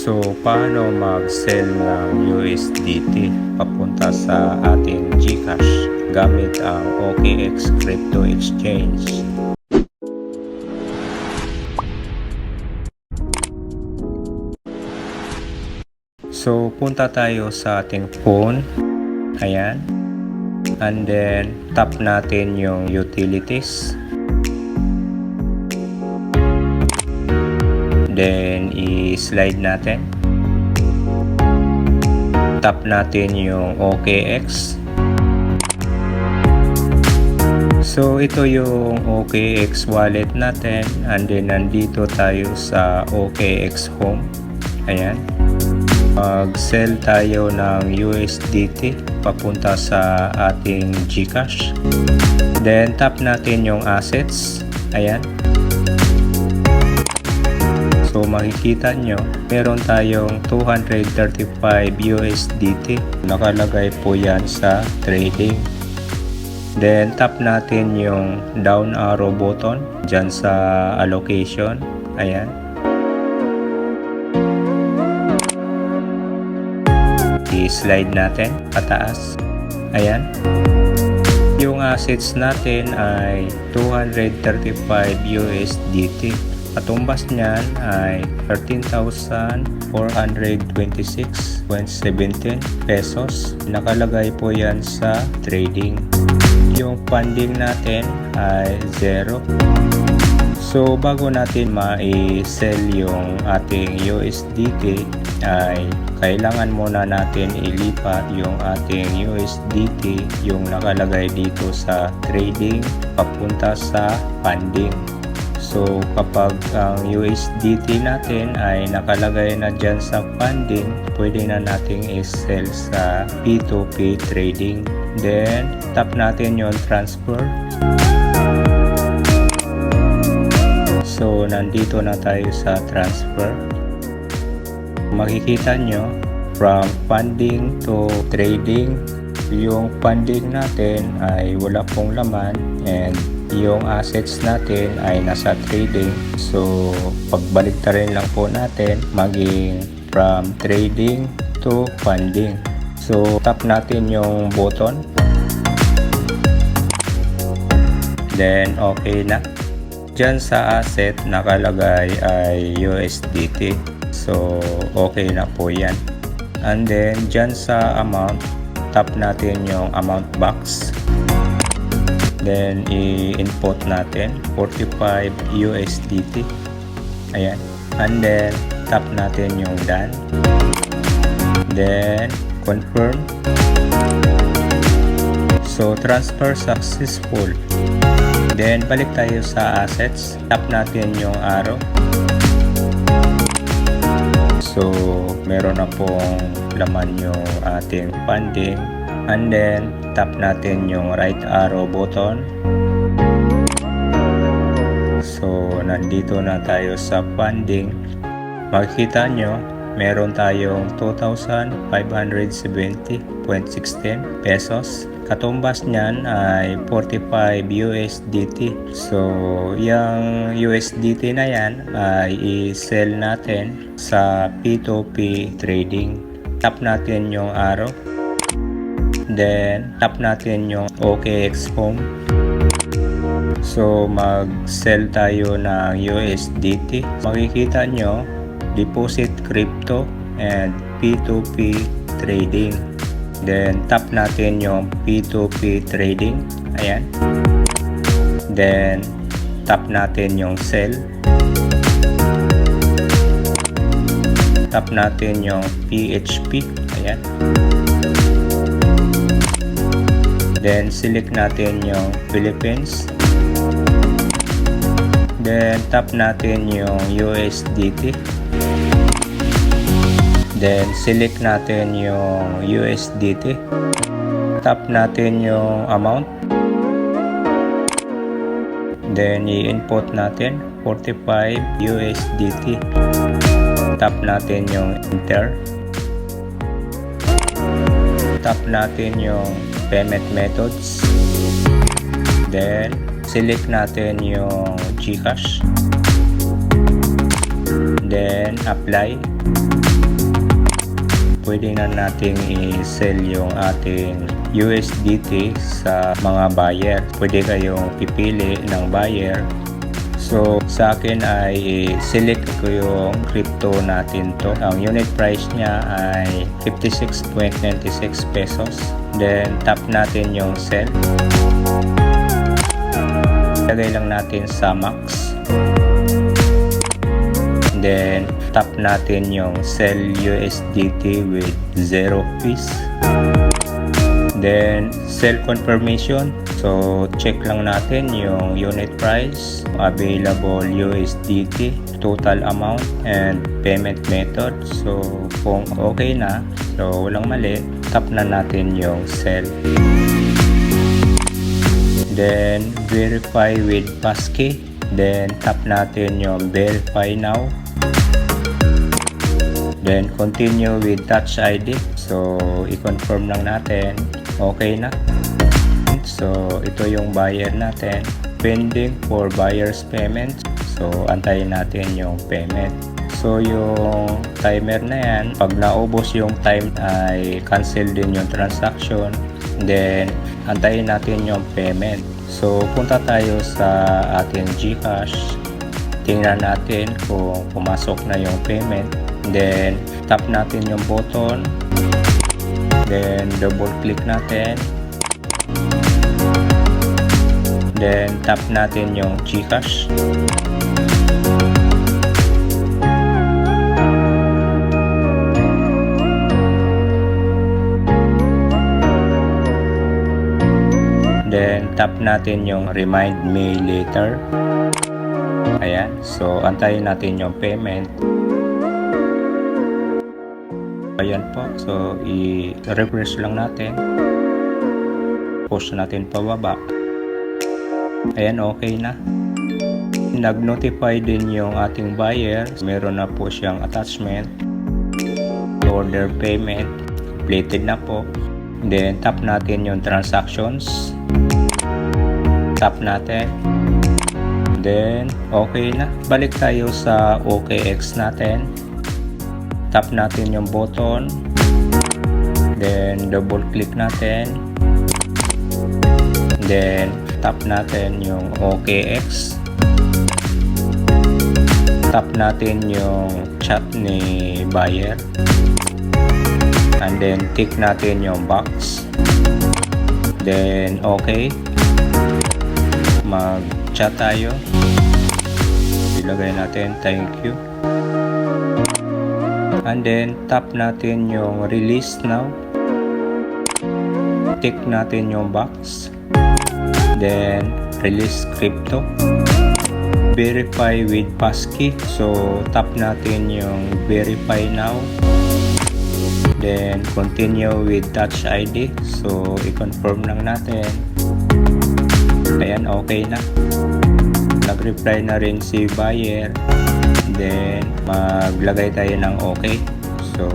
So, paano mag-sell ng USDT papunta sa ating GCash gamit ang OKX Crypto Exchange? So, punta tayo sa ating phone. Ayan. And then, tap natin yung utilities. Then, i-slide natin. Tap natin yung OKX. So, ito yung OKX wallet natin. And then, nandito tayo sa OKX home. Ayan. Mag-sell tayo ng USDT papunta sa ating GCash. Then, tap natin yung assets. Ayan. So, makikita nyo, meron tayong 235 USDT. Nakalagay po yan sa trading. Then, tap natin yung down arrow button dyan sa allocation. Ayan. I-slide natin pataas. Ayan. Yung assets natin ay 235 USDT. Katumbas niyan ay 13,426.17 pesos. Nakalagay po yan sa trading. Yung funding natin ay 0. So, bago natin ma-sell yung ating USDT ay kailangan muna natin ilipat yung ating USDT, yung nakalagay dito sa trading, papunta sa funding. So, kapag ang USDT natin ay nakalagay na dyan sa funding, pwede na nating i-sell sa P2P trading. Then, tap natin yung transfer. So, nandito na tayo sa transfer. Makikita nyo, from funding to trading, yung funding natin ay wala pong laman and yung assets natin ay nasa trading. So, pagbalik na rin lang po natin maging from trading to funding. So, tap natin yung button. Then, okay na. Diyan sa asset nakalagay ay USDT. So, okay na po yan. And then, dyan sa amount, tap natin yung amount box. Then, i-input natin 45 USDT. Ayan. And then, tap natin yung done. Then, confirm. So, transfer successful. Then, balik tayo sa assets. Tap natin yung arrow. So, meron na pong laman yung ating funding. And then, tap natin yung right arrow button. So, nandito na tayo sa funding. Makikita nyo, meron tayong 2,570.16 pesos. Katumbas niyan ay 45 USDT. So, yung USDT na yan ay i-sell natin sa P2P trading. Tap natin yung arrow. Then, tap natin yung OKX home. So, mag-sell tayo ng USDT. Makikita nyo, deposit crypto and P2P trading. Then, tap natin yung P2P trading. Ayan. Then, tap natin yung sell. Tap natin yung PHP. Ayan. Then, select natin yung Philippines. Then, tap natin yung USDT. Then, select natin yung USDT. Tap natin yung amount. Then, i-input natin 45 USDT. Tap natin yung enter. Tap natin yung payment methods. Then, select natin yung GCash. Then, apply. pwede na nating i-sell yung ating USDT sa mga buyer. Pwede kayong pipili ng buyer. So sa akin ay select ko yung crypto natin to. Ang unit price niya ay 56.96 pesos. Then tap natin yung sell. Lagay lang natin sa max. Then tap natin yung sell USDT with 0 fees. Then sell confirmation. So check lang natin yung unit price, available USDT, total amount, and payment method. So kung okay na, so walang mali, tap na natin yung sell. Then verify with passkey. Then tap natin yung verify now. Then continue with touch ID. So i-confirm lang natin, okay na. So ito yung buyer natin, pending for buyer's payment. So antayin natin yung payment. So yung timer na yan, pag naubos yung time ay cancel din yung transaction. Then antayin natin yung payment. So punta tayo sa ating GCash, tingnan natin kung pumasok na yung payment. Then tap natin yung button, then double click natin, then tap natin yung GCash. Then tap natin yung remind me later. Ayan, so antayin natin yung payment. Ayan po, so i-refresh lang natin, push natin pababa. Ayan, okay na. Nag-notify din yung ating buyer, meron na po siyang attachment, order payment, completed na po. Then tap natin yung transactions, tap natin, then okay na. Balik tayo sa OKX natin, tap natin yung button, then double click natin, then tap natin yung OKX, tap natin yung chat ni buyer, and then tick natin yung box, then okay, mag chat tayo, ilagay natin thank you, and then tap natin yung release now, tick natin yung box, then release crypto, verify with passkey. So tap natin yung verify now, then continue with touch ID. So i-confirm lang natin. Ayan, okay na. Nag-reply na rin si buyer. Then maglagay tayo ng okay. So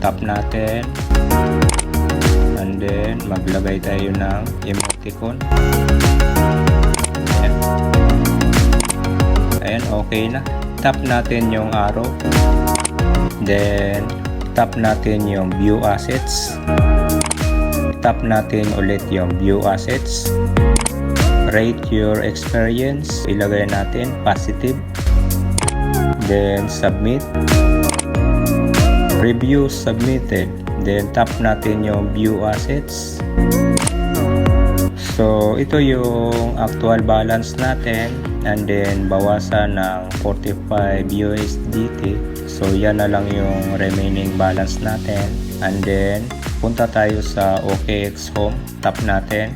tap natin, and then maglagay tayo ng emoticon. Ayan, okay na. Tap natin yung arrow, then tap natin yung view assets, tap natin ulit yung view assets, rate your experience, ilagay natin positive, then submit, review submitted, then tap natin yung view assets. So ito yung actual balance natin, and then bawasan ng 45 USDT. So yan na lang yung remaining balance natin, and then punta tayo sa OKX home, tap natin.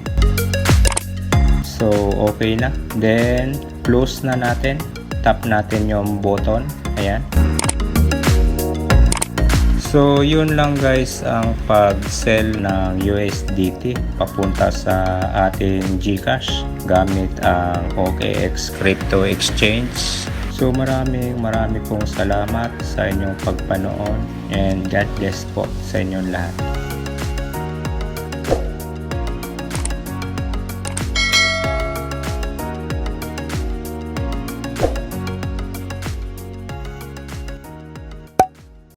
So okay na, then close na natin, tap natin yung button. Ayan. So yun lang guys ang pag-sell ng USDT papunta sa ating GCash gamit ang OKX Crypto Exchange. So marami pong salamat sa inyong pagpanood, and God bless po sa inyong lahat.